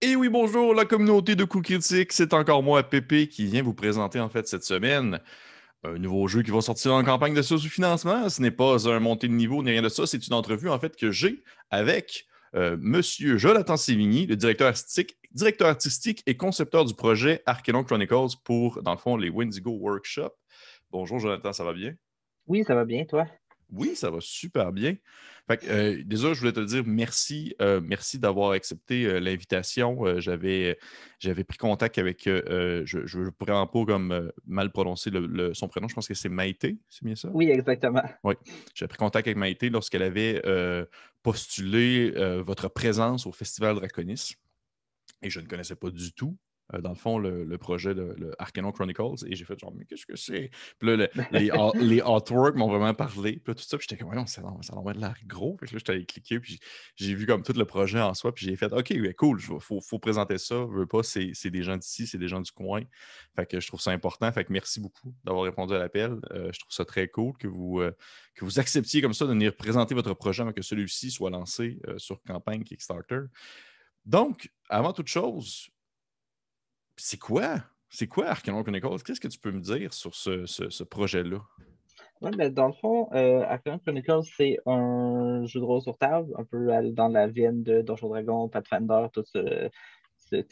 Et oui, bonjour, la communauté de coups critiques. C'est encore moi, Pépé, qui vient vous présenter en fait cette semaine un nouveau jeu qui va sortir en campagne de sous-financement. Ce n'est pas un montée de niveau ni rien de ça. C'est une entrevue en fait que j'ai avec Monsieur Jonathan Sévigny, le directeur artistique et concepteur du projet Arcanon Chronicles pour, dans le fond, les Wendigo Workshop. Bonjour, Jonathan, ça va bien? Oui, ça va bien, toi? Oui, ça va super bien. Fait que, déjà, je voulais te dire merci, merci d'avoir accepté l'invitation. J'avais pris contact avec, je ne pourrais pas comme mal prononcer son prénom, je pense que c'est Maïté, c'est bien ça? Oui, exactement. Oui, j'ai pris contact avec Maïté lorsqu'elle avait postulé votre présence au Festival Draconis et je ne connaissais pas du tout, dans le fond, le projet de le Arcanon Chronicles. Et j'ai fait genre, mais qu'est-ce que c'est? Puis là, les artworks m'ont vraiment parlé. Puis là, tout ça, puis j'étais comme, ouais, ça a l'air gros. Puis là, j'étais allé cliquer, puis j'ai vu comme tout le projet en soi. Puis j'ai fait, OK, ouais, cool, faut présenter ça. Je veux pas, c'est des gens d'ici, c'est des gens du coin. Fait que je trouve ça important. Fait que merci beaucoup d'avoir répondu à l'appel. Je trouve ça très cool que vous acceptiez comme ça de venir présenter votre projet avant que celui-ci soit lancé sur campagne Kickstarter. Donc, avant toute chose, c'est quoi? C'est quoi Arcanon Chronicles? Qu'est-ce que tu peux me dire sur ce projet-là? Ouais, ben, dans le fond, Arcane Chronicles, c'est un jeu de rôle sur table, un peu dans la veine de Donjons Dragons, Pathfinder, tout ce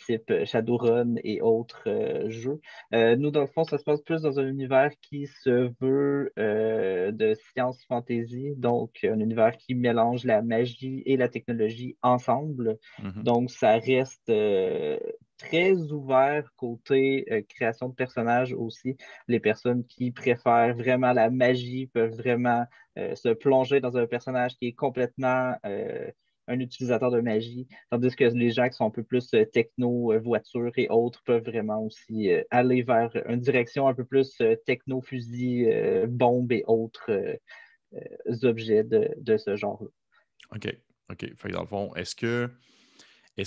type Shadowrun et autres jeux. Nous, dans le fond, ça se passe plus dans un univers qui se veut de science fantasy, donc un univers qui mélange la magie et la technologie ensemble. Mhm. Donc, ça reste très ouvert côté création de personnages aussi. Les personnes qui préfèrent vraiment la magie peuvent vraiment se plonger dans un personnage qui est complètement un utilisateur de magie, tandis que les gens qui sont un peu plus techno, voitures et autres peuvent vraiment aussi aller vers une direction un peu plus techno, fusil, bombe et autres objets de ce genre-là. OK. OK. Fait que dans le fond, est-ce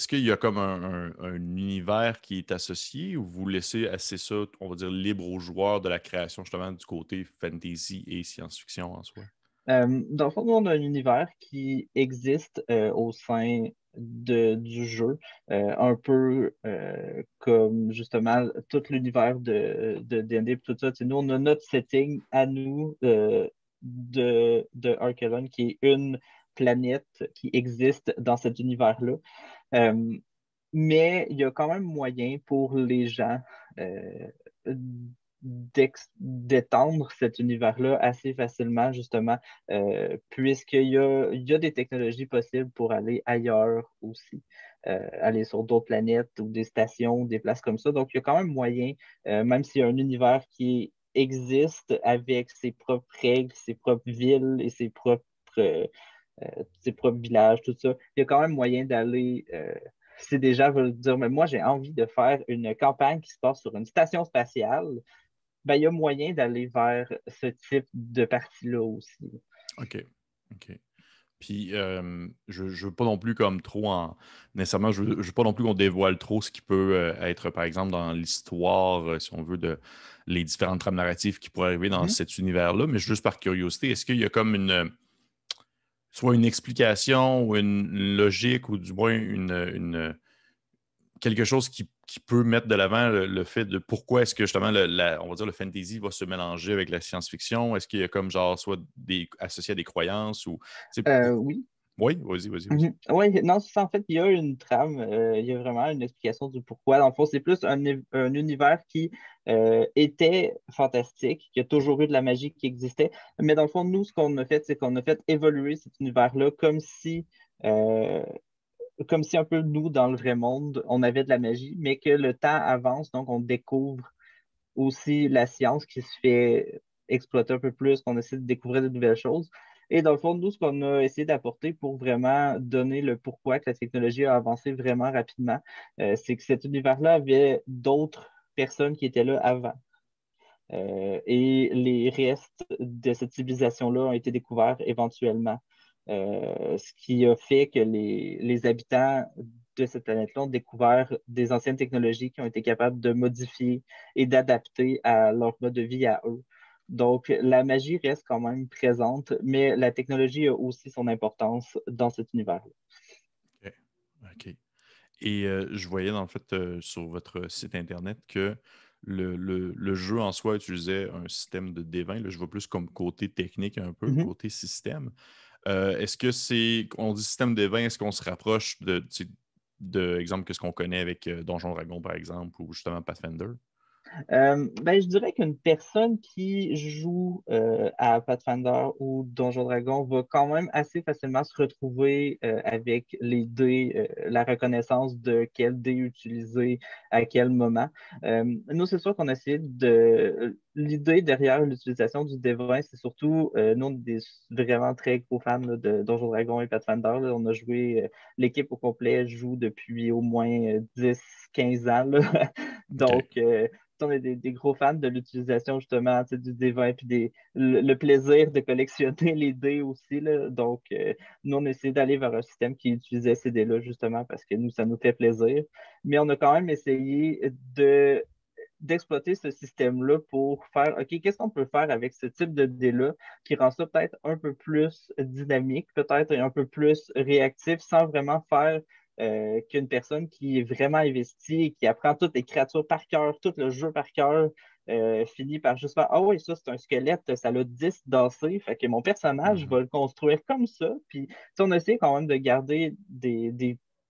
qu'il y a comme un univers qui est associé ou vous laissez assez ça, on va dire, libre aux joueurs de la création, justement, du côté fantasy et science-fiction en soi? Dans le fond, nous, on a un univers qui existe au sein du jeu, un peu comme justement tout l'univers de D&D et tout ça. Tu sais, nous, on a notre setting à nous de Archelon, qui est une planète qui existe dans cet univers-là. Euh, mais il y a quand même moyen pour les gens euh, d'étendre cet univers-là assez facilement, justement, puisqu'il y a des technologies possibles pour aller ailleurs aussi, aller sur d'autres planètes ou des stations, des places comme ça. Donc, il y a quand même moyen, même s'il y a un univers qui existe avec ses propres règles, ses propres villes et ses propres villages, tout ça, il y a quand même moyen d'aller si des gens veulent dire, mais moi, j'ai envie de faire une campagne qui se passe sur une station spatiale, ben, il y a moyen d'aller vers ce type de partie-là aussi. OK. OK. Puis, je ne veux pas non plus comme trop en. Nécessairement, je veux pas non plus qu'on dévoile trop ce qui peut être, par exemple, dans l'histoire, si on veut, de les différentes trames narratives qui pourraient arriver dans Mhm. cet univers-là. Mais juste par curiosité, est-ce qu'il y a comme soit une explication ou une logique ou du moins quelque chose qui peut mettre de l'avant le fait de pourquoi est-ce que justement on va dire le fantasy va se mélanger avec la science-fiction? Est-ce qu'il y a comme genre soit associé à des croyances ou tu sais, Oui. oui, vas-y, vas-y, vas-y. Mhm. Oui, non, c'est ça, en fait, il y a une trame, il y a vraiment une explication du pourquoi. Dans le fond, c'est plus un univers qui était fantastique, qui a toujours eu de la magie qui existait. Mais dans le fond, nous, ce qu'on a fait, c'est qu'on a fait évoluer cet univers-là euh, comme si un peu nous, dans le vrai monde, on avait de la magie, mais que le temps avance, donc on découvre aussi la science qui se fait exploiter un peu plus, qu'on essaie de découvrir de nouvelles choses. Et dans le fond, nous, ce qu'on a essayé d'apporter pour vraiment donner le pourquoi que la technologie a avancé vraiment rapidement, c'est que cet univers-là avait d'autres personnes qui étaient là avant. Et les restes de cette civilisation-là ont été découverts éventuellement. Ce qui a fait que les habitants de cette planète-là ont découvert des anciennes technologies qui ont été capables de modifier et d'adapter à leur mode de vie à eux. Donc, la magie reste quand même présente, mais la technologie a aussi son importance dans cet univers-là. OK. OK. Et je voyais dans le fait sur votre site Internet que le jeu en soi utilisait un système de D20. Là, je vois plus comme côté technique un peu, Mhm. côté système. Est-ce que c'est, on dit système D20, est-ce qu'on se rapproche de, tu sais, de exemple, que ce qu'on connaît avec Donjon Dragon, par exemple, ou justement Pathfinder? Ben, je dirais qu'une personne qui joue à Pathfinder ou Donjon Dragon va quand même assez facilement se retrouver avec les dés, la reconnaissance de quel dé utiliser à quel moment. Nous, c'est sûr qu'on a essayé de... L'idée derrière l'utilisation du D20, c'est surtout, nous, on est vraiment très gros fans là, de Donjon Dragon et Pathfinder. Là. On a joué, l'équipe au complet joue depuis au moins 10-15 ans. Là. OK. Donc, on est des gros fans de l'utilisation justement tu sais, du D20 puis le plaisir de collectionner les dés aussi. Là. Donc, nous, on a essayé d'aller vers un système qui utilisait ces dés-là justement parce que nous, ça nous fait plaisir. Mais on a quand même essayé d'exploiter ce système-là pour faire, OK, qu'est-ce qu'on peut faire avec ce type de dés-là qui rend ça peut-être un peu plus dynamique, peut-être un peu plus réactif, sans vraiment faire qu'une personne qui est vraiment investie et qui apprend toutes les créatures par cœur, tout le jeu par cœur, finit par juste faire ah oui, ça c'est un squelette, ça l'a 10 dansé, fait que mon personnage, je Mhm. vais le construire comme ça. Puis, tu sais, on a essayé quand même de garder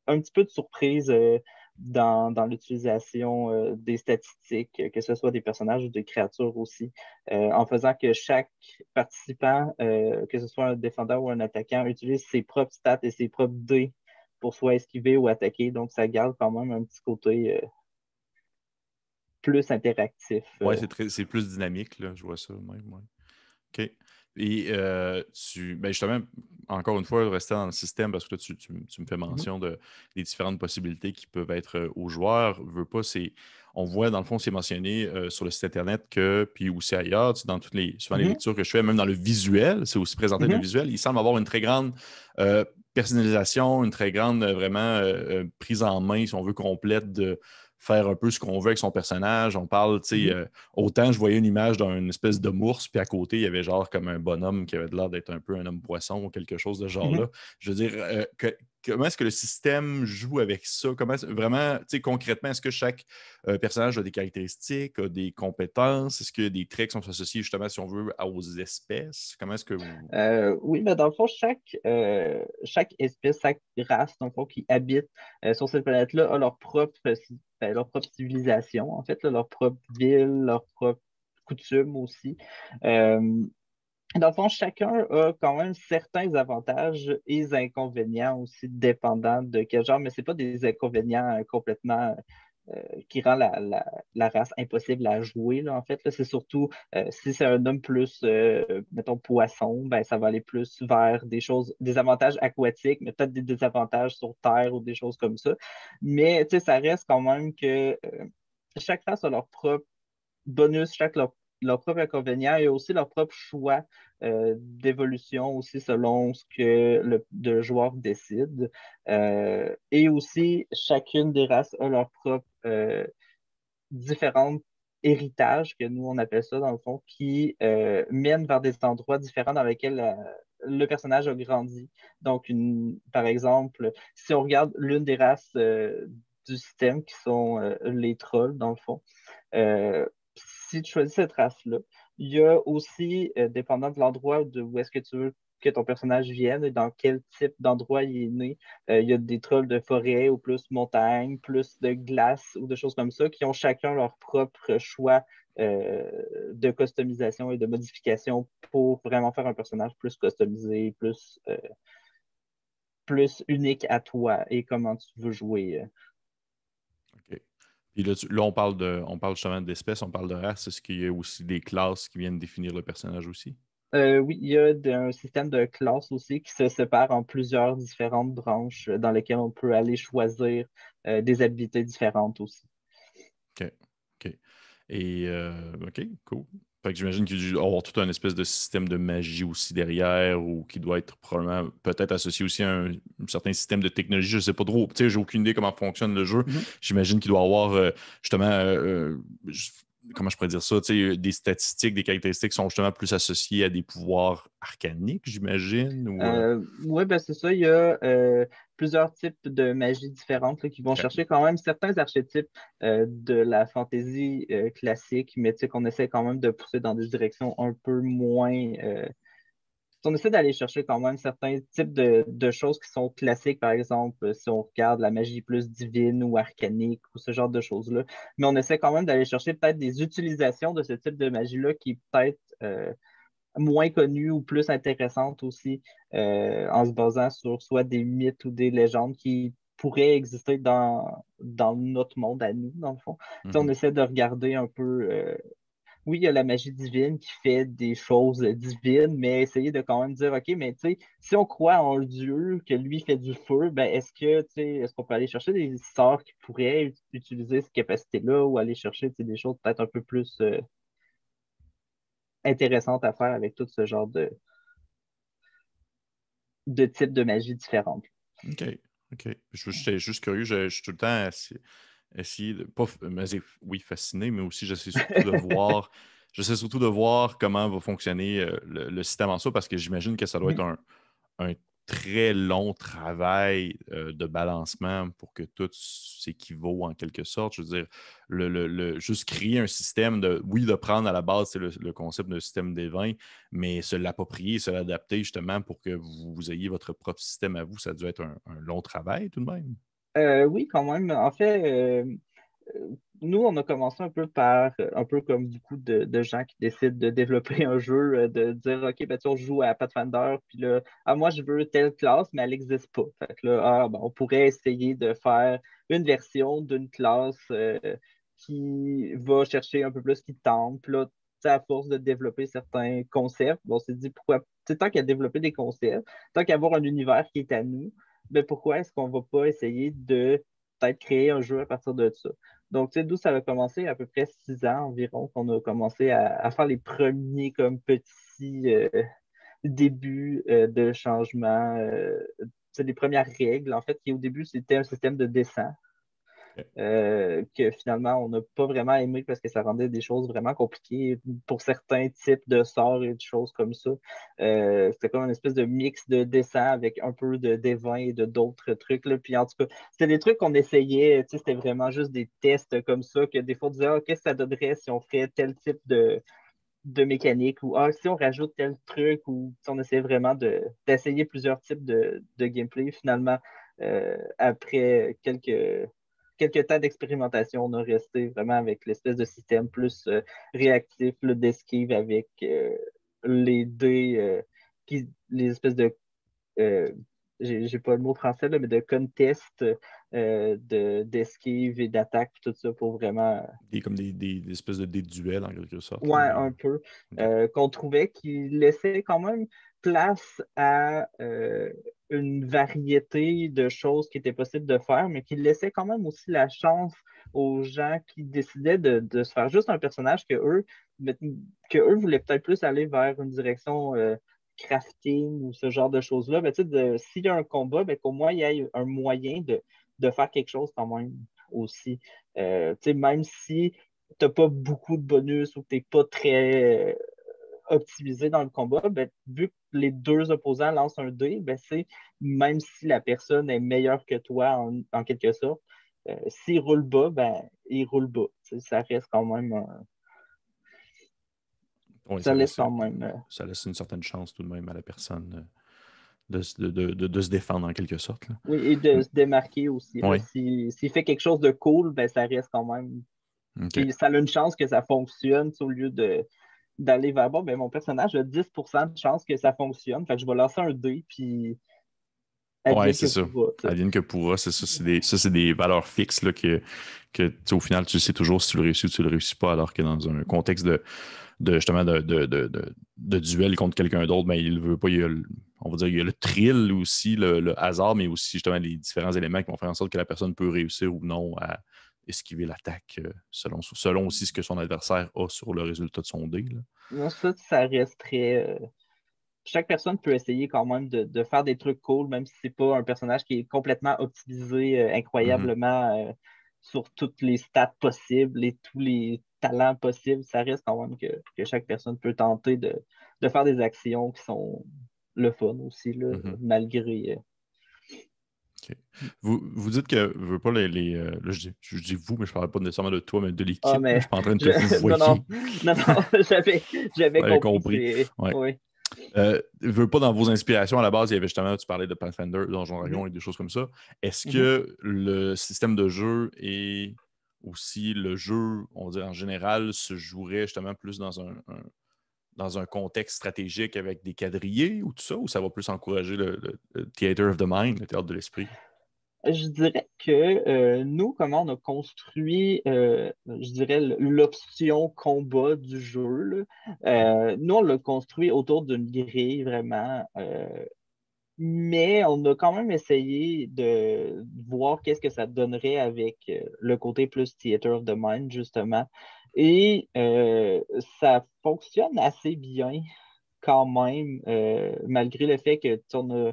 un petit peu de surprise dans l'utilisation des statistiques, que ce soit des personnages ou des créatures aussi, en faisant que chaque participant, que ce soit un défendeur ou un attaquant, utilise ses propres stats et ses propres dés pour soit esquiver ou attaquer. Donc, ça garde quand même un petit côté plus interactif. Ouais, c'est plus dynamique, là, je vois ça même. Ouais. OK. Et ben justement, encore une fois, rester dans le système, parce que là, tu me fais Mhm, mention des différentes possibilités qui peuvent être aux joueurs. Veux pas, on voit, dans le fond, c'est mentionné sur le site Internet que, puis aussi ailleurs, tu sais, dans souvent les mhm, lectures que je fais, même dans le visuel, c'est aussi présenté dans le mhm, visuel, il semble avoir une très grande euh, personnalisation, une très grande, vraiment, prise en main, si on veut, complète de faire un peu ce qu'on veut avec son personnage. On parle, tu sais, mhm. autant je voyais une image d'une espèce de mours, puis à côté, il y avait genre comme un bonhomme qui avait l'air d'être un peu un homme-poisson ou quelque chose de genre-là. Mhm. Je veux dire, comment est-ce que le système joue avec ça? Vraiment, tu sais, concrètement, est-ce que chaque personnage a des caractéristiques, a des compétences? Est-ce que des traits qui sont associés justement, si on veut, aux espèces? Comment est-ce que vous. Oui, mais dans le fond, chaque espèce, chaque race, dans le fond, qui habite sur cette planète-là a leur propre civilisation, en fait, là, leur propre ville, leur propre coutume aussi. Euh, Dans le fond, chacun a quand même certains avantages et inconvénients aussi, dépendant de quel genre, mais ce pas des inconvénients complètement qui rend la race impossible à jouer, là, en fait. Là, c'est surtout si c'est un homme plus, mettons, poisson, ben, ça va aller plus vers des choses, des avantages aquatiques, mais peut-être des désavantages sur Terre ou des choses comme ça. Mais tu sais, ça reste quand même que chaque race a leur propre bonus, leur propre inconvénient et aussi leur propre choix d'évolution aussi selon ce que le joueur décide. Et aussi, chacune des races a leur propre différents héritages, que nous on appelle ça dans le fond, qui mènent vers des endroits différents dans lesquels le personnage a grandi. Donc, par exemple, si on regarde l'une des races du système, qui sont les trolls, dans le fond, euh, si tu choisis cette race-là, il y a aussi, dépendant de l'endroit où est-ce que tu veux que ton personnage vienne et dans quel type d'endroit il est né, il y a des trolls de forêt ou plus montagne, plus de glace ou de choses comme ça qui ont chacun leur propre choix de customisation et de modification pour vraiment faire un personnage plus customisé, plus unique à toi et comment tu veux jouer. OK. Puis là, on parle justement d'espèces, on parle de race. Est-ce qu'il y a aussi des classes qui viennent définir le personnage aussi? Oui, il y a un système de classes aussi qui se sépare en plusieurs différentes branches dans lesquelles on peut aller choisir des habilités différentes aussi. OK. OK. Et OK, cool. Fait que j'imagine qu'il doit y avoir tout un espèce de système de magie aussi derrière ou qui doit être probablement peut-être associé aussi à un certain système de technologie. Je ne sais pas trop. Tu sais, j'ai aucune idée comment fonctionne le jeu. Mhm. J'imagine qu'il doit y avoir justement comment je pourrais dire ça, tu sais, des statistiques, des caractéristiques qui sont justement plus associées à des pouvoirs arcaniques, j'imagine. Ou Oui, ben c'est ça. plusieurs types de magie différentes là, qui vont OK. chercher quand même certains archétypes de la fantasy classique, mais tu sais, qu'on essaie quand même de pousser dans des directions un peu moins. On essaie d'aller chercher quand même certains types de choses qui sont classiques, par exemple, si on regarde la magie plus divine ou arcanique ou ce genre de choses-là. Mais on essaie quand même d'aller chercher peut-être des utilisations de ce type de magie-là qui est peut-être moins connues ou plus intéressantes aussi, en se basant sur soit des mythes ou des légendes qui pourraient exister dans notre monde à nous, dans le fond. Tu sais, on Mhm. essaie de regarder un peu oui, il y a la magie divine qui fait des choses divines, mais essayer de quand même dire, OK, mais tu sais, si on croit en un dieu, que lui fait du feu, ben est-ce que, tu sais, est-ce qu'on peut aller chercher des sorts qui pourraient utiliser cette capacité-là ou aller chercher, tu sais, des choses peut-être un peu plus intéressantes à faire avec tout ce genre de types de magie différentes. OK. OK. J'étais juste curieux. Je suis tout le temps essayer de. Pas, oui, fasciné, mais aussi j'essaie surtout de voir comment va fonctionner le système en soi parce que j'imagine que ça doit être Mhm. un très long travail de balancement pour que tout s'équivaut en quelque sorte. Je veux dire, juste créer un système de, oui, de prendre à la base c'est le concept de système des vins, mais se l'approprier, se l'adapter justement pour que vous ayez votre propre système à vous, ça a dû être un long travail tout de même. Oui, quand même. En fait, nous, on a commencé un peu par, un peu comme beaucoup de gens qui décident de développer un jeu, de dire, OK, ben, tu sais, on joue à Pathfinder, puis là, ah, moi, je veux telle classe, mais elle n'existe pas. Fait que là, ah, ben, on pourrait essayer de faire une version d'une classe qui va chercher un peu plus, qui tente. Puis là, tu sais, à force de développer certains concepts, bon, on s'est dit, pourquoi, tu sais, tant qu'à développer des concepts, tant qu'à avoir un univers qui est à nous, ben, pourquoi est-ce qu'on ne va pas essayer de peut-être créer un jeu à partir de ça? Donc, tu sais, d'où ça a commencé, à peu près 6 ans environ, qu'on a commencé à faire les premiers comme petits débuts de changement, c'est les premières règles, en fait, qui au début, c'était un système de dessin OK. que finalement, on n'a pas vraiment aimé parce que ça rendait des choses vraiment compliquées pour certains types de sorts et de choses comme ça. C'était comme une espèce de mix de dessin avec un peu de devin et de d'autres trucs, là. Puis en tout cas, c'était des trucs qu'on essayait, tu sais, c'était vraiment juste des tests comme ça, que des fois on disait, ah, qu'est-ce que ça donnerait si on ferait tel type de mécanique ou ah, si on rajoute tel truc ou si on essaie vraiment d'essayer plusieurs types de gameplay. Finalement, après quelques temps d'expérimentation, on a resté vraiment avec l'espèce de système plus réactif, d'esquive avec les dés, les espèces de euh, j'ai pas le mot français, là, mais de contest, d'esquive et d'attaque, tout ça pour vraiment Comme des espèces de dés de duel en quelque sorte. Là, ouais, un peu, OK. qu'on trouvait qu'il laissait quand même place à une variété de choses qui étaient possibles de faire, mais qu'il laissait quand même aussi la chance aux gens qui décidaient de se faire juste un personnage que eux voulaient peut-être plus aller vers une direction crafting ou ce genre de choses-là. Ben, tu sais, s'il y a un combat, ben, qu'au moins il y ait un moyen de faire quelque chose quand même aussi. Tu sais, même si tu n'as pas beaucoup de bonus ou que tu n'es pas très optimisé dans le combat, ben, vu que les deux opposants lancent un dé, ben, c'est même si la personne est meilleure que toi en quelque sorte, s'il roule bas, ben, il roule bas. Tu sais, ça reste quand même. Oui, Ça laisse quand même. ça laisse une certaine chance tout de même à la personne de se défendre en quelque sorte. Là. Oui, et de se démarquer aussi. Là. Oui. S'il fait quelque chose de cool, ben, ça reste quand même. OK. Puis ça a une chance que ça fonctionne au lieu d'aller vers bon, ben, mon personnage a 10% de chance que ça fonctionne. Fait que je vais lancer un dé, puis Ouais, advienne c'est que ça. pourra. Tu sais. Advienne que pourra, c'est ça. C'est des valeurs fixes là, que tu sais, au final, tu sais toujours si tu le réussis ou tu le réussis pas, alors que dans un contexte justement de duel contre quelqu'un d'autre, ben, il veut pas. On va dire il y a le thrill aussi, le hasard, mais aussi justement les différents éléments qui vont faire en sorte que la personne peut réussir ou non à esquiver l'attaque selon aussi ce que son adversaire a sur le résultat de son dé. Là. Non, ça reste très. Chaque personne peut essayer quand même de faire des trucs cool, même si c'est pas un personnage qui est complètement optimisé Mhm. incroyablement sur toutes les stats possibles et tous les talents possibles. Ça reste quand même que chaque personne peut tenter de faire des actions qui sont le fun aussi, là, Mhm. malgré. OK. Vous dites que vous veux pas là, je dis vous, mais je ne parle pas nécessairement de toi, mais de Ah, l'équipe. Je ne mais suis pas en train de te vous non, non, voyer. non, non, j'avais Vous avez compris. compris. Ouais. Oui. Veux pas dans vos inspirations à la base, il y avait justement, tu parlais de Pathfinder, Donjon Dragon Mhm, et des choses comme ça. Est-ce mhm. que le système de jeu et aussi le jeu, on va dire en général, se jouerait justement plus dans un contexte stratégique avec des quadrillés ou tout ça, ou ça va plus encourager le theater of the mind, le théâtre de l'esprit? Je dirais que nous, comment on a construit, je dirais, l'option combat du jeu, là, nous, on l'a construit autour d'une grille vraiment. Mais on a quand même essayé de voir qu'est-ce que ça donnerait avec le côté plus Theater of the Mind, justement. Et ça fonctionne assez bien quand même, malgré le fait que tu sais, on a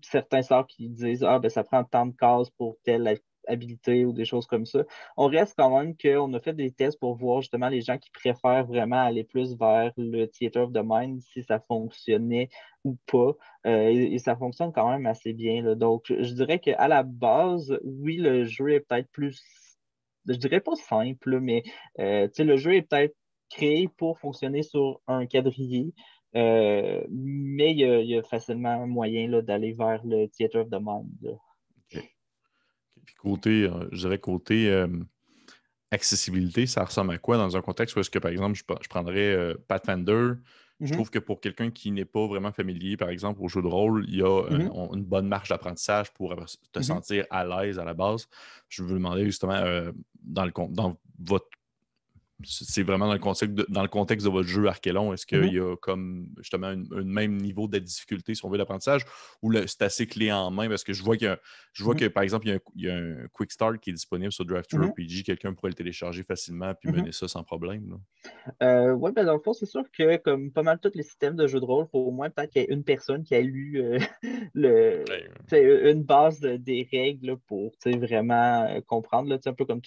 certains sorts qui disent ah, ben, ça prend tant de cases pour telle habilité ou des choses comme ça. On reste quand même qu'on a fait des tests pour voir justement les gens qui préfèrent vraiment aller plus vers le Theater of the Mind, si ça fonctionnait ou pas. Et ça fonctionne quand même assez bien, là. Donc, je dirais qu'à la base, oui, le jeu est peut-être plus, je dirais pas simple, là, mais tu sais, le jeu est peut-être créé pour fonctionner sur un quadrillé. Mais il y a facilement moyen là, d'aller vers le Theater of the Mind, là. OK. Puis côté, je dirais côté accessibilité, ça ressemble à quoi dans un contexte où est-ce que, par exemple, je prendrais Pathfinder. Je Mhm, trouve que pour quelqu'un qui n'est pas vraiment familier, par exemple, au jeu de rôle, il y a mhm, une bonne marge d'apprentissage pour te mhm, sentir à l'aise à la base. Je veux demander justement, dans votre c'est vraiment dans le contexte de votre jeu Archelon, est-ce qu'il mhm. y a comme justement un même niveau de difficulté si on veut d'apprentissage ou c'est assez clé en main? Parce que je vois que par exemple, il y a un Quick Start qui est disponible sur Mhm, DriveThru RPG, quelqu'un pourrait le télécharger facilement puis mhm. mener ça sans problème, là. Oui, ben dans le fond, c'est sûr que comme pas mal tous les systèmes de jeux de rôle, il faut au moins peut-être qu'il y ait une personne qui a lu Ouais, tu sais, une base des règles là, pour tu sais, vraiment comprendre. Là, tu sais, un peu comme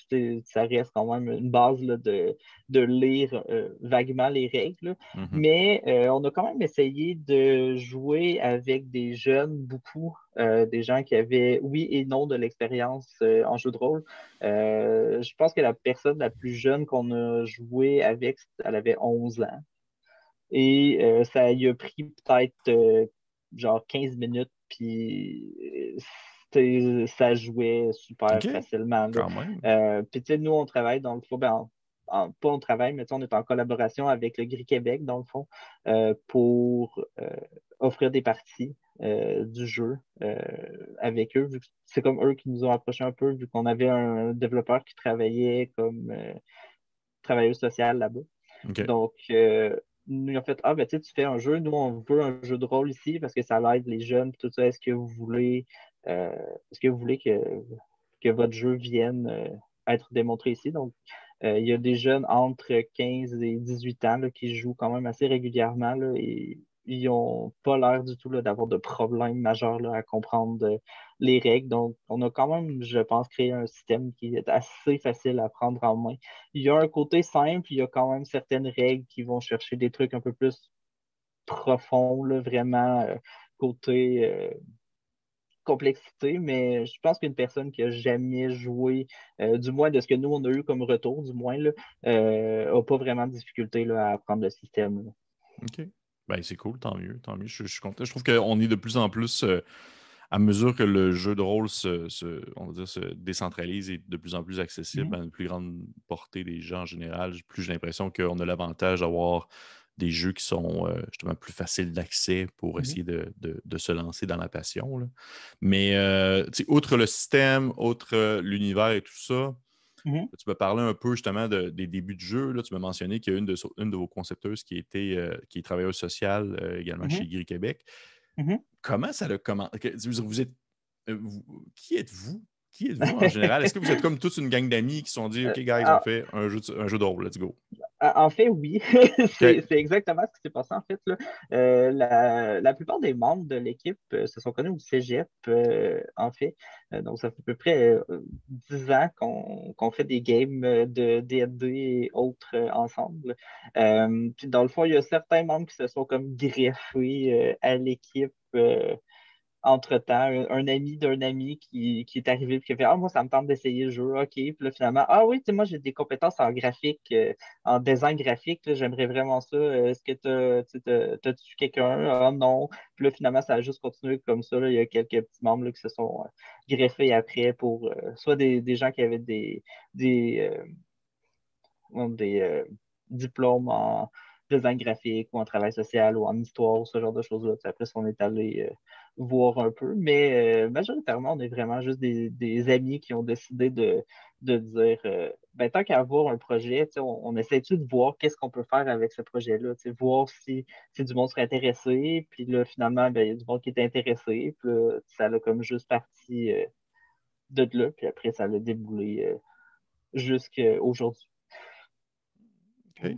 ça reste quand même une base là, de lire vaguement les règles. Là. mhm. Mais on a quand même essayé de jouer avec des jeunes, beaucoup, des gens qui avaient oui et non de l'expérience en jeu de rôle. Je pense que la personne la plus jeune qu'on a joué avec, elle avait 11 ans. Et ça y a pris peut-être genre 15 minutes, puis ça jouait super OK, facilement, là. quand même. Puis tu sais, nous, on travaille dans le fond, ben, pas on travaille, mais tu sais, on est en collaboration avec le Gris Québec, dans le fond, pour offrir des parties du jeu avec eux, vu que c'est comme eux qui nous ont approchés un peu, vu qu'on avait un développeur qui travaillait comme travailleur social là-bas. OK. Donc, nous, ils ont fait, ah, ben, tu sais, tu fais un jeu, nous, on veut un jeu de rôle ici parce que ça aide les jeunes, tout ça. Euh, est-ce que vous voulez que votre jeu vienne être démontré ici? Donc, il y a des jeunes entre 15 et 18 ans là, qui jouent quand même assez régulièrement là, et ils n'ont pas l'air du tout là, d'avoir de problèmes majeurs là, à comprendre les règles. Donc, on a quand même, je pense, créé un système qui est assez facile à prendre en main. Il y a un côté simple, il y a quand même certaines règles qui vont chercher des trucs un peu plus profonds, là, vraiment côté complexité, mais je pense qu'une personne qui a jamais joué, du moins de ce que nous on a eu comme retour, du moins, là, a pas vraiment de difficulté là, à apprendre le système, là. OK. Ben, c'est cool, tant mieux, tant mieux. Je suis content. Je trouve qu'on est de plus en plus, à mesure que le jeu de rôle on va dire, se décentralise et est de plus en plus accessible Mhm, à une plus grande portée des gens en général, plus j'ai l'impression qu'on a l'avantage d'avoir des jeux qui sont justement plus faciles d'accès pour mhm, essayer de se lancer dans la passion, là. Mais tu sais, outre le système, outre l'univers et tout ça, mhm, tu m'as parlé un peu justement des débuts de jeu. Là. Tu m'as mentionné qu'il y a une de vos concepteuses qui est travailleuse sociale également mhm, chez Gris Québec. mhm. Comment ça a commencé? Vous êtes, qui êtes-vous? Qui êtes-vous en général? Est-ce que vous êtes comme toute une gang d'amis qui se sont dit, OK, guys, on Ah, fait un jeu de rôle, let's go? En fait, oui. OK. C'est exactement ce qui s'est passé en fait, là. La plupart des membres de l'équipe se sont connus au Cégep, en fait. Donc, ça fait à peu près 10 ans qu'on fait des games de D&D et autres ensemble. Puis dans le fond, il y a certains membres qui se sont comme greffés à l'équipe entre-temps, un ami d'un ami qui est arrivé et qui a fait: Ah, moi, ça me tente d'essayer le jeu. OK. Puis là, finalement, ah oui, tu sais, moi, j'ai des compétences en graphique, en design graphique. Là, j'aimerais vraiment ça. Est-ce que t'as-tu quelqu'un? Ah non. Puis là, finalement, ça a juste continué comme ça. Là. Il y a quelques petits membres là, qui se sont greffés après pour soit des gens qui avaient des, des diplômes en design graphique ou en travail social ou en histoire ou ce genre de choses-là. Puis après, on est allé voir un peu. Mais majoritairement, on est vraiment juste des amis qui ont décidé de dire ben, tant qu'à avoir un projet, on essaie-tu de voir qu'est-ce qu'on peut faire avec ce projet-là, voir si du monde serait intéressé. Puis là, finalement, ben, il y a du monde qui est intéressé. Puis là, ça a comme juste parti de là. Puis après, ça a déboulé jusqu'à aujourd'hui. OK.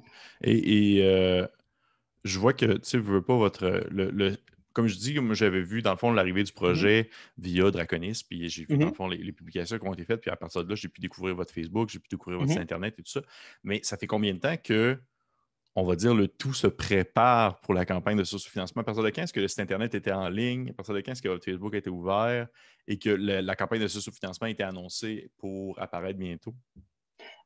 Et je vois que, tu sais, vous veux pas votre. Comme je dis, moi, j'avais vu, dans le fond, l'arrivée du Mhm. projet via Draconis, puis j'ai vu, dans le Mhm. fond, les publications qui ont été faites, puis à partir de là, j'ai pu découvrir votre Facebook, j'ai pu découvrir votre site Mhm. Internet et tout ça. Mais ça fait combien de temps que, on va dire, le tout se prépare pour la campagne de source de financement? À partir de quand est-ce que le site Internet était en ligne? À partir de quand est-ce que votre Facebook a été ouvert et que la campagne de source de financement a été annoncée pour apparaître bientôt?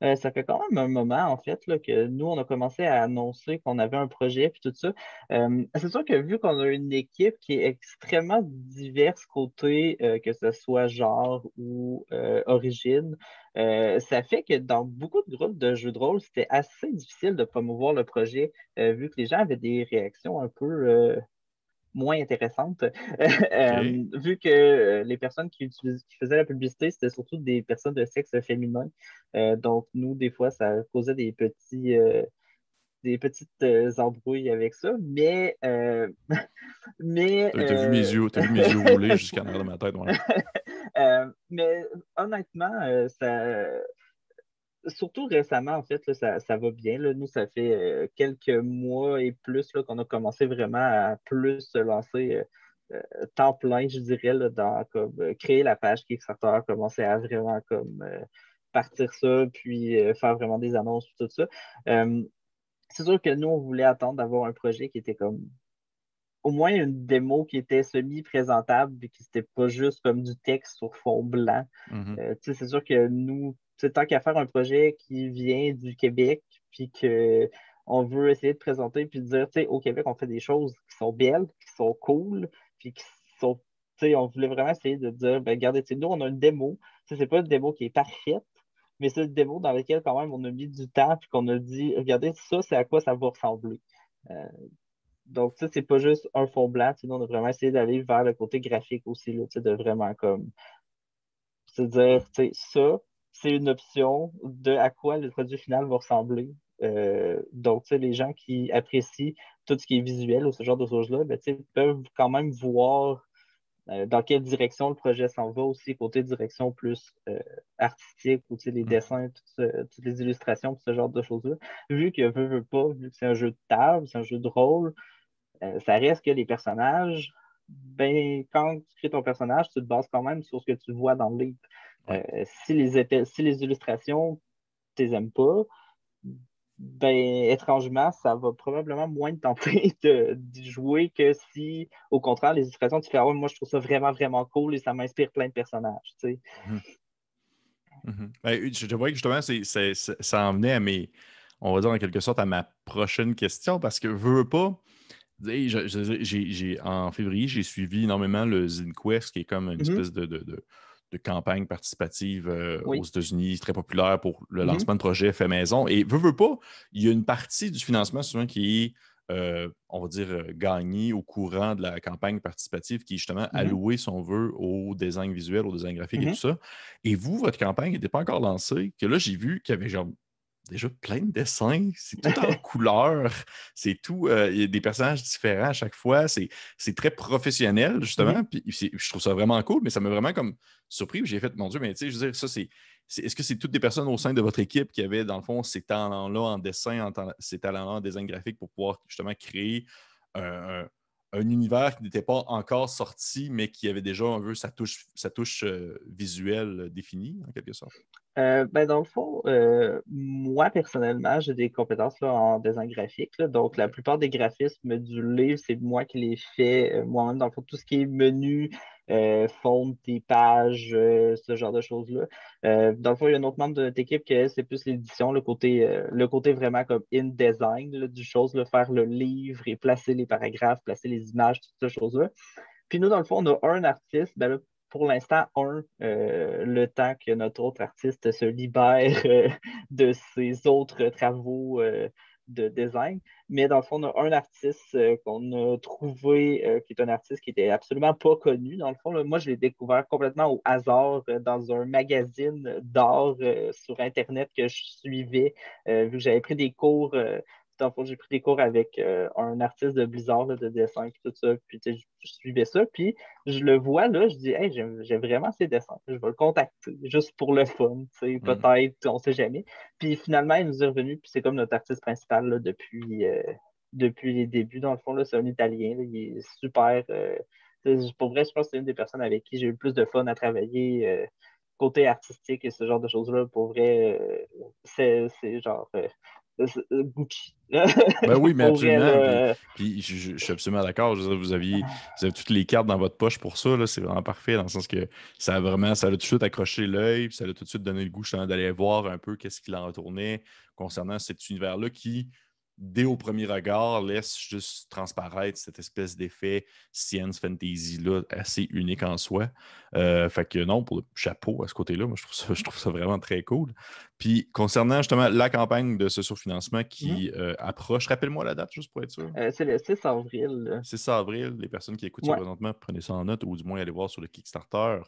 Ça fait quand même un moment, en fait, là, que nous, on a commencé à annoncer qu'on avait un projet puis tout ça. C'est sûr que vu qu'on a une équipe qui est extrêmement diverse côté, que ce soit genre ou origine, ça fait que dans beaucoup de groupes de jeux de rôle, c'était assez difficile de promouvoir le projet, vu que les gens avaient des réactions un peu moins intéressante, OK. vu que les personnes qui faisaient la publicité, c'était surtout des personnes de sexe féminin. Donc, nous, des fois, ça causait des petites embrouilles avec ça. Mais, T'as vu mes yeux rouler jusqu'en arrière de ma tête, ouais. mais honnêtement, surtout récemment, en fait, là, ça va bien. Là. Nous, ça fait quelques mois et plus là, qu'on a commencé vraiment à plus se lancer temps plein, je dirais, là, dans comme, créer la page Kickstarter, commencer à vraiment comme partir ça, puis faire vraiment des annonces, tout ça. Euh, c'est sûr que nous, on voulait attendre d'avoir un projet qui était comme au moins une démo qui était semi-présentable, et qui n'était pas juste comme du texte sur fond blanc. Mhm. C'est sûr que nous, tant qu'à faire un projet qui vient du Québec, puis que on veut essayer de présenter, puis de dire, au Québec, on fait des choses qui sont belles, qui sont cool, puis qui sont, on voulait vraiment essayer de dire, ben, regardez, nous, on a une démo. C'est pas une démo qui est parfaite, mais c'est une démo dans laquelle, quand même, on a mis du temps, puis qu'on a dit, regardez, ça, c'est à quoi ça va ressembler. Euh, donc, c'est pas juste un fond blanc. Nous, on a vraiment essayé d'aller vers le côté graphique aussi, là, de vraiment comme se dire, ça, c'est une option de à quoi le produit final va ressembler. Donc, les gens qui apprécient tout ce qui est visuel ou ce genre de choses-là, ben, peuvent quand même voir dans quelle direction le projet s'en va aussi, côté direction plus artistique, ou les dessins, toutes les illustrations, ce genre de choses-là. Vu que veut pas, vu que c'est un jeu de table, c'est un jeu de rôle, ça reste que les personnages, ben, quand tu crées ton personnage, tu te bases quand même sur ce que tu vois dans le livre. Ouais. Si les illustrations, tu les aimes pas, ben, étrangement, ça va probablement moins te tenter d'y jouer que si, au contraire, les illustrations, tu fais: Ah ouais, moi, je trouve ça vraiment, vraiment cool et ça m'inspire plein de personnages. Mhm. Mhm. Ben, je vois que justement, ça en venait à mes, on va dire en quelque sorte, à ma prochaine question, parce que veux pas, tu sais, en février, j'ai suivi énormément le ZineQuest, qui est comme une Mhm. espèce de campagne participative aux Oui. États-Unis, très populaire pour le Mhm. lancement de projets fait maison. Et veux pas, il y a une partie du financement souvent qui est, on va dire, gagnée au courant de la campagne participative, qui est justement Mhm. allouée, si on veut, au design visuel, au design graphique et tout Mhm. ça. Et vous, votre campagne n'était pas encore lancée, que là, j'ai vu qu'il y avait genre déjà plein de dessins, c'est tout en couleur, c'est tout, il y a des personnages différents à chaque fois, c'est très professionnel, Mhm. justement, puis je trouve ça vraiment cool, mais ça m'a vraiment comme surpris, puis j'ai fait, mon Dieu, mais tu sais, je veux dire, ça, est-ce que c'est toutes des personnes au sein de votre équipe qui avaient, dans le fond, ces talents-là en dessin, ces talents-là en design graphique pour pouvoir justement créer un, un univers qui n'était pas encore sorti, mais qui avait déjà un peu sa touche visuelle définie, en quelque sorte? Dans le fond, moi, personnellement, j'ai des compétences là, en design graphique. Là. Donc, la plupart des graphismes du livre, c'est moi qui les fais moi-même. Dans le fond, tout ce qui est menu, fond des pages, ce genre de choses-là. Dans le fond, il y a un autre membre de notre équipe qui, c'est plus l'édition, le côté vraiment comme in-design là, du chose, là, faire le livre et placer les paragraphes, placer les images, toutes ces choses-là. Puis nous, dans le fond, on a un artiste, ben là, pour l'instant, le temps que notre autre artiste se libère de ses autres travaux de design. Mais dans le fond, on a un artiste qu'on a trouvé, qui est un artiste qui était absolument pas connu. Dans le fond, là, moi, je l'ai découvert complètement au hasard dans un magazine d'art sur Internet que je suivais, vu que j'avais pris des cours. Dans le fond, j'ai pris des cours avec un artiste de Blizzard, là, de dessin, puis tout ça. Puis je suivais ça. Puis je le vois là, je dis, hey, j'aime vraiment ses dessins. Je vais le contacter, juste pour le fun, tu sais, peut-être, on sait jamais. Puis finalement, il nous est revenu, puis c'est comme notre artiste principal là, depuis les débuts. Dans le fond, là, c'est un Italien, là, il est super. Pour vrai, je pense que c'est une des personnes avec qui j'ai eu le plus de fun à travailler. Côté artistique et ce genre de choses-là, pour vrai, c'est genre Gucci. Ben oui, mais Pour vrai, absolument. Puis, là, puis je suis absolument d'accord. Je veux dire, vous avez toutes les cartes dans votre poche pour ça. Là. C'est vraiment parfait dans le sens que ça a tout de suite accroché l'œil, puis ça a tout de suite donné le goût justement d'aller voir un peu qu'est-ce qu'il en retournait concernant cet univers-là qui, dès au premier regard, laisse juste transparaître cette espèce d'effet science fantasy-là assez unique en soi. Fait que non, pour le chapeau à ce côté-là, moi je trouve ça vraiment très cool. Puis concernant justement la campagne de ce surfinancement mhm. qui approche, rappelle-moi la date juste pour être sûr. C'est le 6 avril. Là. 6 avril, les personnes qui écoutent ça Ouais. présentement, prenez ça en note ou du moins allez voir sur le Kickstarter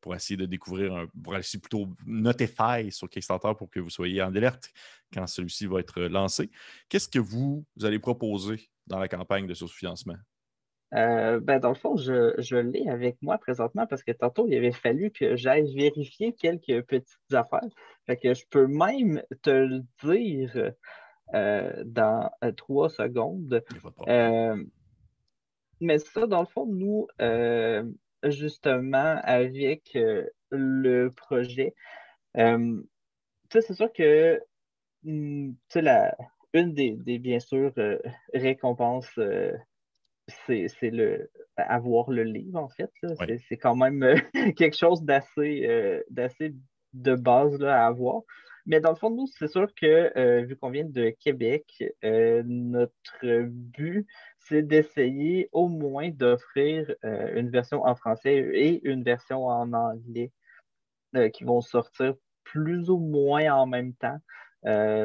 pour essayer de découvrir, pour essayer plutôt Notify sur Kickstarter pour que vous soyez en alerte quand celui-ci va être lancé. Qu'est-ce que vous allez proposer dans la campagne de surfinancement? Dans le fond, je l'ai avec moi présentement parce que tantôt, il avait fallu que j'aille vérifier quelques petites affaires. Fait que je peux même te le dire dans 3 secondes. Il n'y a pas de problème. Euh, mais ça, dans le fond, nous, justement, avec le projet, euh, tu sais, c'est sûr que tu sais, une bien sûr, récompenses c'est avoir le livre, en fait. Là. Oui. C'est quand même quelque chose d'assez de base là, à avoir. Mais dans le fond, nous, c'est sûr que vu qu'on vient de Québec, notre but, c'est d'essayer au moins d'offrir une version en français et une version en anglais qui vont sortir plus ou moins en même temps.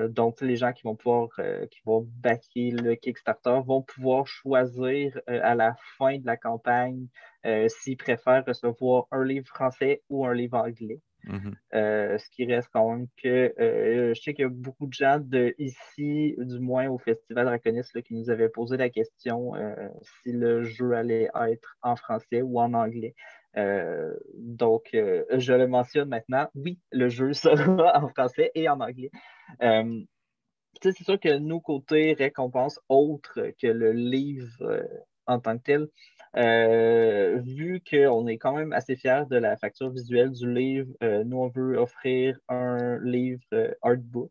Donc, les gens qui vont backer le Kickstarter vont pouvoir choisir à la fin de la campagne s'ils préfèrent recevoir un livre français ou un livre anglais. Mhm. Ce qui reste quand même que je sais qu'il y a beaucoup de gens de ici, du moins au Festival Draconis, là, qui nous avaient posé la question si le jeu allait être en français ou en anglais. Donc, je le mentionne maintenant. Oui, le jeu sera en français et en anglais. Euh, Tu sais, c'est sûr que nous, côté récompense autre que le livre en tant que tel, vu qu'on est quand même assez fiers de la facture visuelle du livre, nous, on veut offrir un livre artbook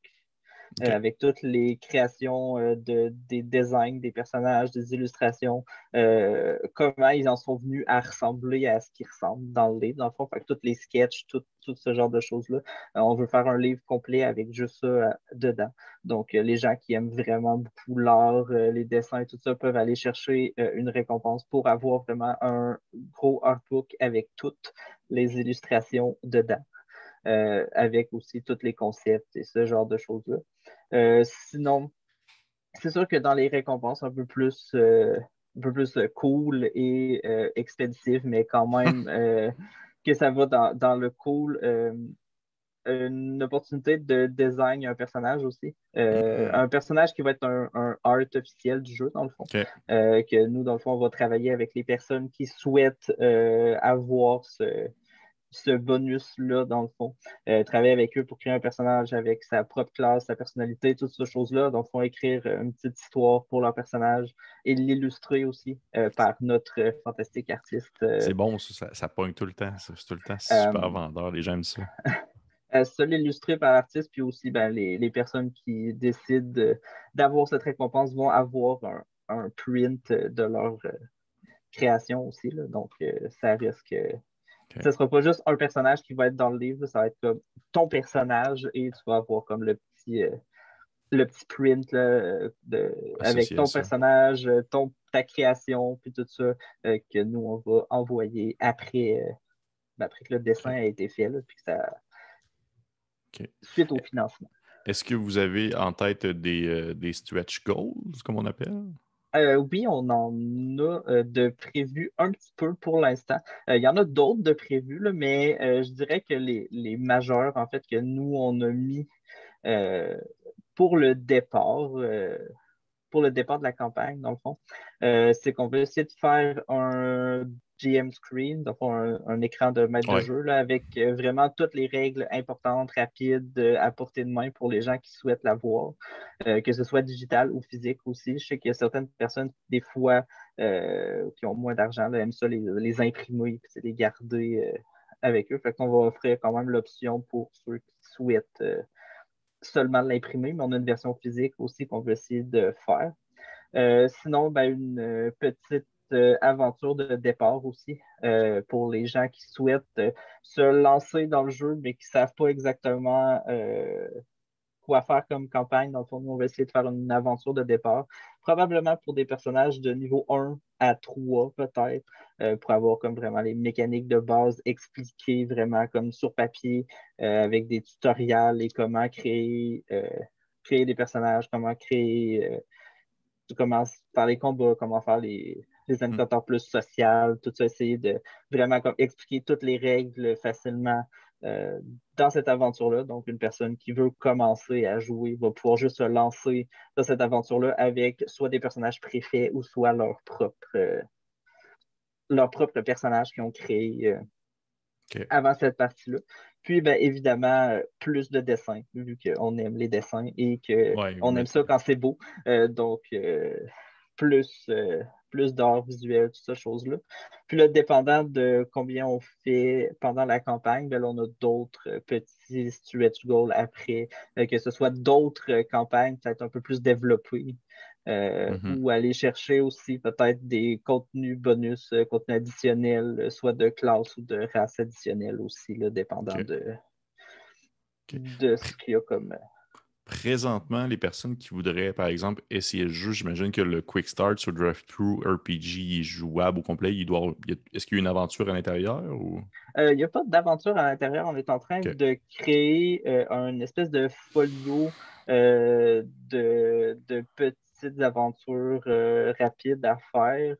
OK. avec toutes les créations des designs, des personnages, des illustrations, comment ils en sont venus à ressembler à ce qu'ils ressemblent dans le livre, dans le fond, fait que tous les sketchs, tout ce genre de choses-là. On veut faire un livre complet avec juste ça dedans. Donc, les gens qui aiment vraiment beaucoup l'art, les dessins et tout ça peuvent aller chercher une récompense pour avoir vraiment un gros artbook avec toutes les illustrations dedans. Avec aussi tous les concepts et ce genre de choses-là. Sinon, c'est sûr que dans les récompenses un peu plus cool et expéditif, mais quand même que ça va dans le cool, une opportunité de design un personnage aussi. Mhm. Un personnage qui va être un art officiel du jeu, dans le fond. OK. Que nous, dans le fond, on va travailler avec les personnes qui souhaitent avoir ce bonus-là, dans le fond. Travailler avec eux pour créer un personnage avec sa propre classe, sa personnalité, toutes ces choses-là. Donc, il faut écrire une petite histoire pour leur personnage et l'illustrer aussi par notre fantastique artiste. C'est bon, ça pogne tout le temps. C'est tout le temps super Euh, vendeur. Les gens aiment ça. Ça l'illustrer par l'artiste, puis aussi ben, les personnes qui décident d'avoir cette récompense vont avoir un print de leur création aussi. Là. Donc, ça risque. OK. Ce ne sera pas juste un personnage qui va être dans le livre, ça va être comme ton personnage et tu vas avoir comme le petit print là, avec Associé à ton ça. personnage, ta création, puis tout ça, que nous, on va envoyer après que le dessin OK. a été fait, là, puis que ça, OK. suite au financement. Est-ce que vous avez en tête des stretch goals, comme on appelle? Oui, on en a de prévus un petit peu pour l'instant. Il y en a d'autres de prévus, là, mais je dirais que les majeurs, en fait, que nous, on a mis euh, pour le départ, pour le départ de la campagne, dans le fond, c'est qu'on veut essayer de faire un GM screen, donc un écran de maître de Oui. jeu, là, avec vraiment toutes les règles importantes, rapides, à portée de main pour les gens qui souhaitent la voir, que ce soit digital ou physique aussi. Je sais qu'il y a certaines personnes, des fois, qui ont moins d'argent, là, aiment ça les imprimer et les garder avec eux. Fait qu'on va offrir quand même l'option pour ceux qui souhaitent seulement l'imprimer, mais on a une version physique aussi qu'on veut essayer de faire. Sinon, ben, une petite aventure de départ aussi pour les gens qui souhaitent se lancer dans le jeu, mais qui ne savent pas exactement quoi faire comme campagne. Dans le fond, nous, on va essayer de faire une aventure de départ, probablement pour des personnages de niveau 1 à 3, peut-être, pour avoir comme vraiment les mécaniques de base expliquées vraiment comme sur papier, avec des tutoriels et comment créer des personnages, comment créer comment faire les combats, comment faire les Hmm. indicateurs plus sociaux, tout ça, essayer de vraiment comme, expliquer toutes les règles facilement euh, dans cette aventure-là. Donc, une personne qui veut commencer à jouer va pouvoir juste se lancer dans cette aventure-là avec soit des personnages préfaits ou soit leur propre personnage qu'ils ont créé OK. avant cette partie-là. Puis, ben, évidemment, plus de dessins, vu qu'on aime les dessins et Ouais, vous qu'on aime ça mettez. quand c'est beau. Donc, plus, euh, plus d'art visuel, toutes ces choses-là. Puis là, dépendant de combien on fait pendant la campagne, ben là, on a d'autres petits stretch goals après, que ce soit d'autres campagnes peut-être un peu plus développées. Mhm. Ou aller chercher aussi peut-être des contenus bonus, contenus additionnels, soit de classe ou de race additionnelle aussi, là, dépendant OK. OK. de ce Pr- qu'il y a comme. Présentement, les personnes qui voudraient, par exemple, essayer le jeu, j'imagine que le Quick Start sur Drive-Thru RPG est jouable au complet. Est-ce qu'il y a une aventure à l'intérieur ou. Il n'y a pas d'aventure à l'intérieur. On est en train OK. de créer une espèce de folio de petites aventures rapides à faire.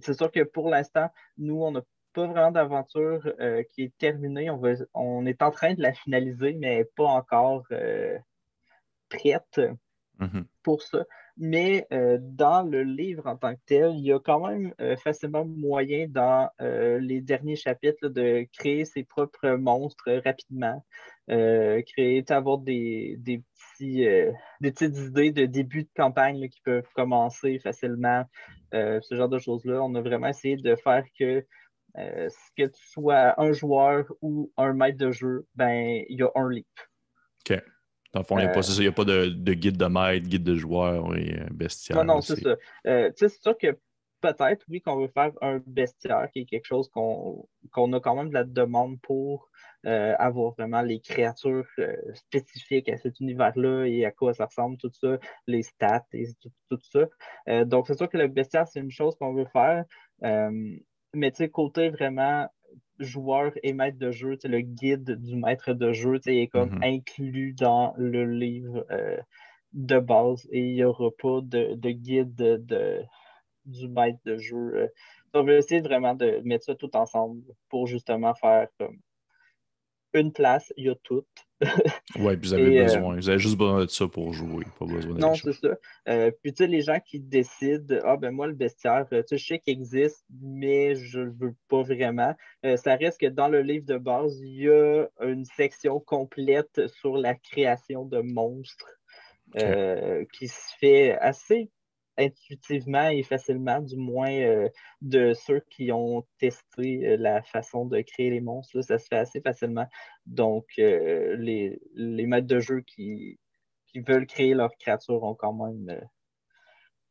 C'est sûr que pour l'instant, nous, on n'a pas vraiment d'aventure qui est terminée. On est en train de la finaliser, mais pas encore prête Mhm. pour ça. Mais dans le livre en tant que tel, il y a quand même facilement moyen dans les derniers chapitres là, de créer ses propres monstres rapidement, avoir des petites idées de début de campagne là, qui peuvent commencer facilement, ce genre de choses-là. On a vraiment essayé de faire que tu sois un joueur ou un maître de jeu, ben, il y a un livre. OK. Dans le fond, il n'y a pas, Euh, c'est ça, il y a pas de guide de maître, guide de joueur et Non, bestiaire. non, Là, c'est ça. Tu sais, c'est sûr que peut-être, oui, qu'on veut faire un bestiaire, qui est quelque chose qu'on a quand même de la demande pour avoir vraiment les créatures spécifiques à cet univers-là et à quoi ça ressemble, tout ça, les stats et tout ça. Donc, c'est sûr que le bestiaire, c'est une chose qu'on veut faire. Euh, mais tu sais, côté vraiment joueur et maître de jeu, tu sais, le guide du maître de jeu, tu sais, est comme Mhm. inclus dans le livre de base et il n'y aura pas de guide du maître de jeu. On va essayer vraiment de mettre ça tout ensemble pour justement faire comme une place, il y a tout. Ouais, puis Et vous avez juste besoin de ça pour jouer, pas besoin d'aller non, c'est chercher. ça. Puis tu sais, les gens qui décident, ah ben moi, le bestiaire, tu sais, je sais qu'il existe, mais je le veux pas vraiment. Ça reste que dans le livre de base, il y a une section complète sur la création de monstres OK. qui se fait assez intuitivement et facilement, du moins de ceux qui ont testé la façon de créer les monstres. Là, ça se fait assez facilement. Donc, les maîtres de jeu qui veulent créer leurs créatures ont quand même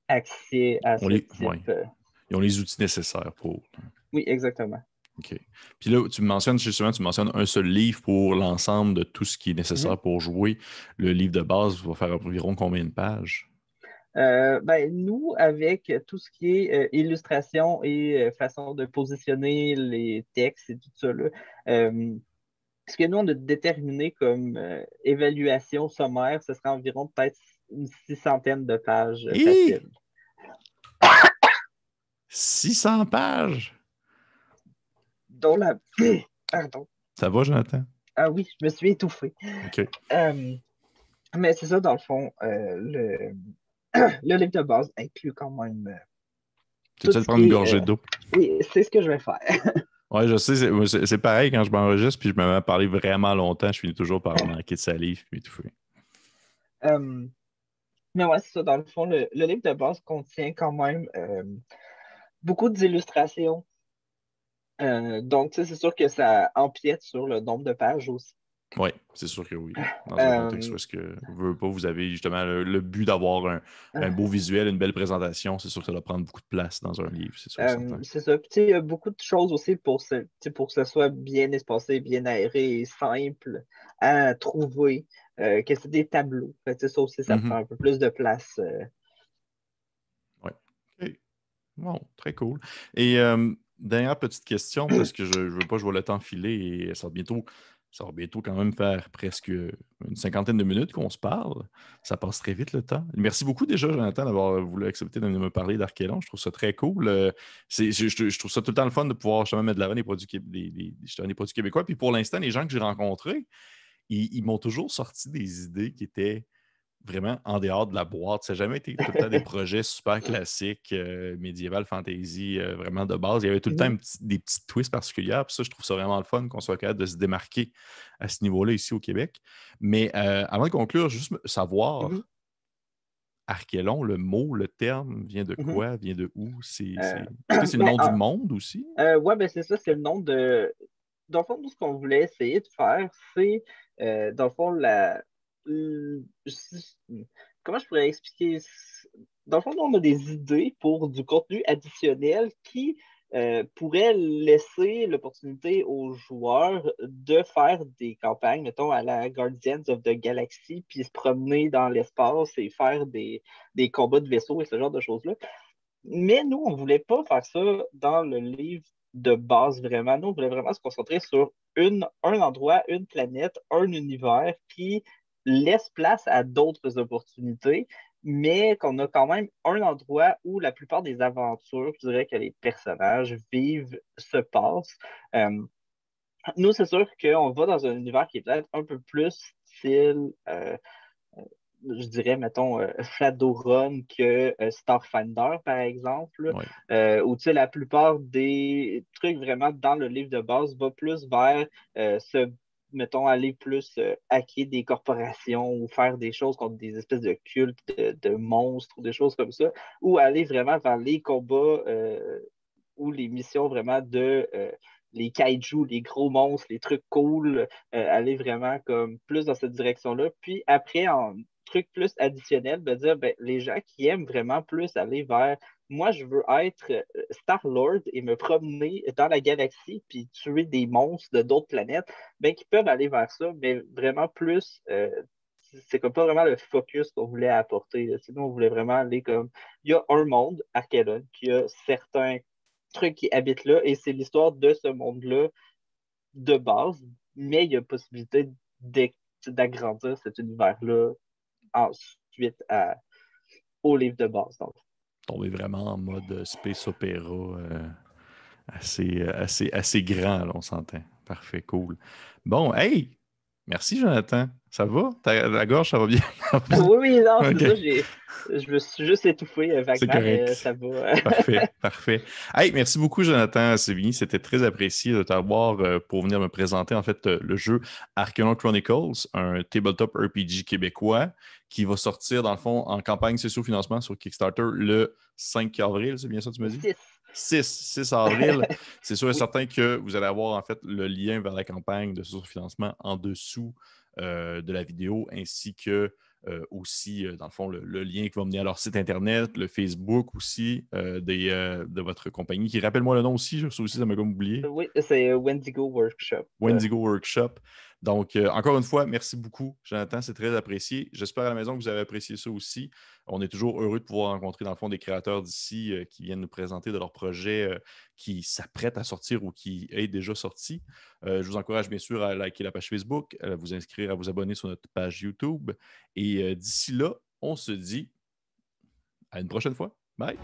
accès à ce Ouais. type. Ils ont les outils nécessaires pour. Oui, exactement. OK. Puis là, tu mentionnes justement, tu mentionnes un seul livre pour l'ensemble de tout ce qui est Mhm. nécessaire pour jouer. Le livre de base va faire environ combien de pages? Ben, nous, avec tout ce qui est illustration et façon de positionner les textes et tout ça, là, ce que nous, on a déterminé comme évaluation sommaire, ce serait environ peut-être une 600aine de pages Hé! faciles. 600 pages! Dont la... Pardon. Ça va, Jonathan? Ah oui, je me suis étouffé. OK. Euh, mais c'est ça, dans le fond, le livre de base inclut quand même Tu tout veux ce prendre une qui est... gorgée d'eau? Oui, c'est ce que je vais faire. Ouais, je sais, c'est pareil quand je m'enregistre, puis je me mets à parler vraiment longtemps, je finis toujours par manquer de salive, puis tout fait. Euh, mais ouais, c'est ça, dans le fond, le livre de base contient quand même beaucoup d'illustrations. Donc, tu sais, c'est sûr que ça empiète sur le nombre de pages aussi. Oui, c'est sûr que oui. Dans un contexte où Euh, est-ce que vous, pas, vous avez justement le but d'avoir un beau visuel, une belle présentation, c'est sûr que ça doit prendre beaucoup de place dans un livre, c'est sûr, certain. c'est ça. Puis, tu sais, il y a beaucoup de choses aussi tu sais, pour que ce soit bien espacé, bien aéré et simple à trouver, que c'est des tableaux. Fait que, tu sais, ça aussi, ça prend Mhm. un peu plus de place. Ouais. OK. Bon, très cool. Et dernière petite question, parce que je ne veux pas, je vois le temps filer et ça va bientôt quand même faire presque une cinquantaine de minutes qu'on se parle. Ça passe très vite le temps. Merci beaucoup déjà, Jonathan, d'avoir voulu accepter de me parler d'Archelon. Je trouve ça très cool. Je trouve ça tout le temps le fun de pouvoir justement mettre de l'avant justement des produits québécois. Puis pour l'instant, les gens que j'ai rencontrés, ils m'ont toujours sorti des idées qui étaient vraiment en dehors de la boîte. Ça n'a jamais été tout le temps des projets super classiques, médiéval, fantasy, vraiment de base. Il y avait tout le temps Mhm, des petits twists particuliers. Puis ça, je trouve ça vraiment le fun qu'on soit capable de se démarquer à ce niveau-là ici au Québec. Mais avant de conclure, juste mhm, savoir, Archelon, le mot, le terme, vient de mhm. quoi? Vient de où? Euh, Est-ce que c'est le ben, nom du monde aussi? ouais, ben c'est ça, c'est le nom de. Dans le fond, nous, ce qu'on voulait essayer de faire, c'est, dans le fond, l- comment je pourrais expliquer? Dans le fond, nous, on a des idées pour du contenu additionnel qui pourrait laisser l'opportunité aux joueurs de faire des campagnes, mettons, à la Guardians of the Galaxy, puis se promener dans l'espace et faire des combats de vaisseaux et ce genre de choses-là. Mais nous, on ne voulait pas faire ça dans le livre de base vraiment. Nous, on voulait vraiment se concentrer sur un endroit, une planète, un univers qui laisse place à d'autres opportunités, mais qu'on a quand même un endroit où la plupart des aventures, je dirais que les personnages vivent, se passent. Euh, Nous, c'est sûr qu'on va dans un univers qui est peut-être un peu plus style je dirais, mettons, Shadowrun que Starfinder, par exemple, Oui. où tu sais, la plupart des trucs vraiment dans le livre de base va plus vers mettons, aller plus hacker des corporations ou faire des choses contre des espèces de cultes de monstres ou des choses comme ça, ou aller vraiment vers les combats ou les missions vraiment de les kaijus, les gros monstres, les trucs cool, aller vraiment comme plus dans cette direction-là. Puis après, en truc plus additionnel, de dire ben, les gens qui aiment vraiment plus aller vers moi, je veux être Star-Lord et me promener dans la galaxie puis tuer des monstres de d'autres planètes, ben, qui peuvent aller vers ça, mais vraiment plus. C'est comme pas vraiment le focus qu'on voulait apporter. Là. Sinon, on voulait vraiment aller comme. Il y a un monde, Archelon, qui a certains trucs qui habitent là, et c'est l'histoire de ce monde-là de base, mais il y a possibilité d'agrandir cet univers-là ensuite au livre de base. Donc. Tomber vraiment en mode space opéra assez grand, là, on s'entend. Parfait, cool. Bon, hey, merci Jonathan. Ça va? La gorge, ça va bien? Oui, oui, non, c'est OK, ça, je me suis juste étouffé c'est vaguement, mais correct. ça va. Parfait, parfait. Hey, merci beaucoup, Jonathan Sévigny. C'était très apprécié de t'avoir pour venir me présenter en fait le jeu Arcanon Chronicles, un tabletop RPG québécois qui va sortir dans le fond en campagne socio-financement sur Kickstarter le 5 avril, c'est bien ça que tu m'as dit? 6. 6 avril. C'est sûr et Oui, certain que vous allez avoir en fait le lien vers la campagne de socio-financement en dessous de la vidéo ainsi que aussi, dans le fond, le lien qui va mener à leur site Internet, le Facebook aussi de votre compagnie, qui rappelle-moi le nom aussi, ça aussi, ça m'a comme oublié. oui, c'est Wendigo Workshop. Wendigo Workshop. Donc, encore une fois, merci beaucoup, Jonathan, c'est très apprécié. J'espère à la maison que vous avez apprécié ça aussi. On est toujours heureux de pouvoir rencontrer, dans le fond, des créateurs d'ici qui viennent nous présenter de leurs projets qui s'apprêtent à sortir ou qui est déjà sorti. Je vous encourage bien sûr à liker la page Facebook, à vous inscrire, à vous abonner sur notre page YouTube. Et d'ici là, on se dit à une prochaine fois. Bye!